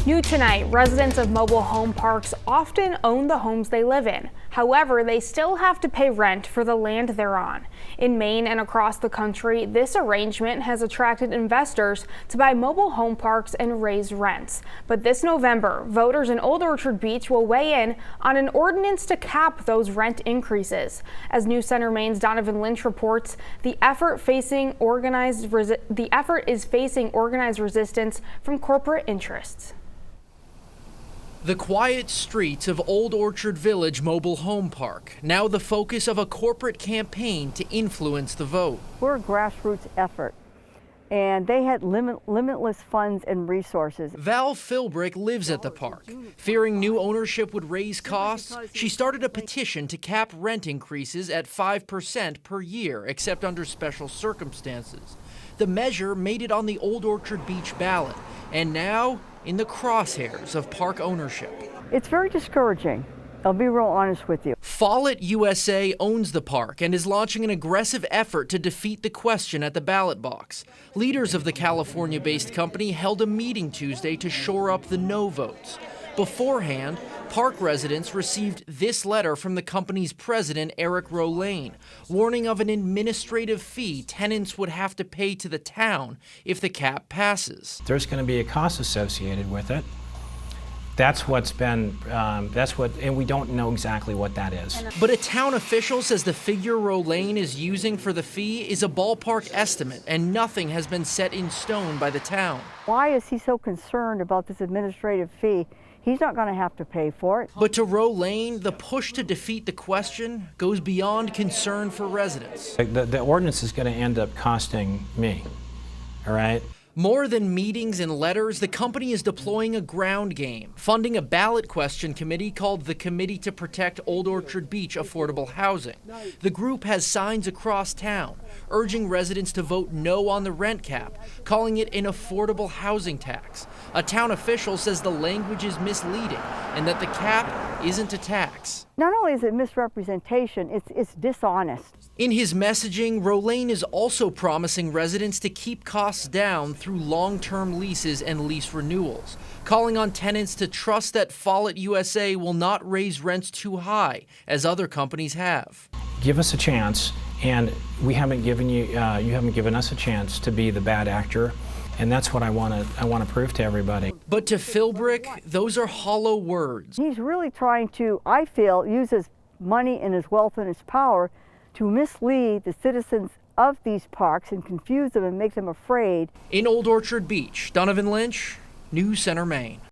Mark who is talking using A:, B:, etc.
A: New tonight, residents of mobile home parks often own the homes they live in. However, they still have to pay rent for the land they're on. In Maine and across the country, this arrangement has attracted investors to buy mobile home parks and raise rents. But this November, voters in Old Orchard Beach will weigh in on an ordinance to cap those rent increases. As News Center Maine's Donovan Lynch reports, the effort is facing organized resistance from corporate interests.
B: The quiet streets of Old Orchard Village Mobile Home Park, now the focus of a corporate campaign to influence the vote.
C: We're a grassroots effort, and they had limitless funds and resources.
B: Val Philbrick lives at the park. Fearing new ownership would raise costs, she started a petition to cap rent increases at 5% per year, except under special circumstances. The measure made it on the Old Orchard Beach ballot, and now in the crosshairs of park ownership.
C: It's very discouraging. I'll be real honest with you.
B: Follett USA owns the park and is launching an aggressive effort to defeat the question at the ballot box. Leaders of the California-based company held a meeting Tuesday to shore up the no votes. Beforehand, park residents received this letter from the company's president, Eric Rolane, warning of an administrative fee tenants would have to pay to the town if the cap passes.
D: There's going to be a cost associated with it. And we don't know exactly what that is.
B: But a town official says the figure Rolane is using for the fee is a ballpark estimate, and nothing has been set in stone by the town.
C: Why is he so concerned about this administrative fee? He's not going to have to pay for it.
B: But to Rolane, the push to defeat the question goes beyond concern for residents.
D: The ordinance is going to end up costing me, all right?
B: More than meetings and letters, the company is deploying a ground game, funding a ballot question committee called the Committee to Protect Old Orchard Beach Affordable Housing. The group has signs across town, urging residents to vote no on the rent cap, calling it an affordable housing tax. A town official says the language is misleading and that the cap isn't a tax.
C: Not only is it misrepresentation, it's dishonest.
B: In his messaging, Rolane is also promising residents to keep costs down through long-term leases and lease renewals, calling on tenants to trust that Follett USA will not raise rents too high, as other companies have.
D: Give us a chance, and we haven't given you, you haven't given us a chance to be the bad actor, and that's what I want to prove to everybody.
B: But to Philbrick, those are hollow words.
C: He's really trying to, I feel, use his money and his wealth and his power to mislead the citizens of these parks and confuse them and make them afraid.
B: In Old Orchard Beach, Donovan Lynch, News Center, Maine.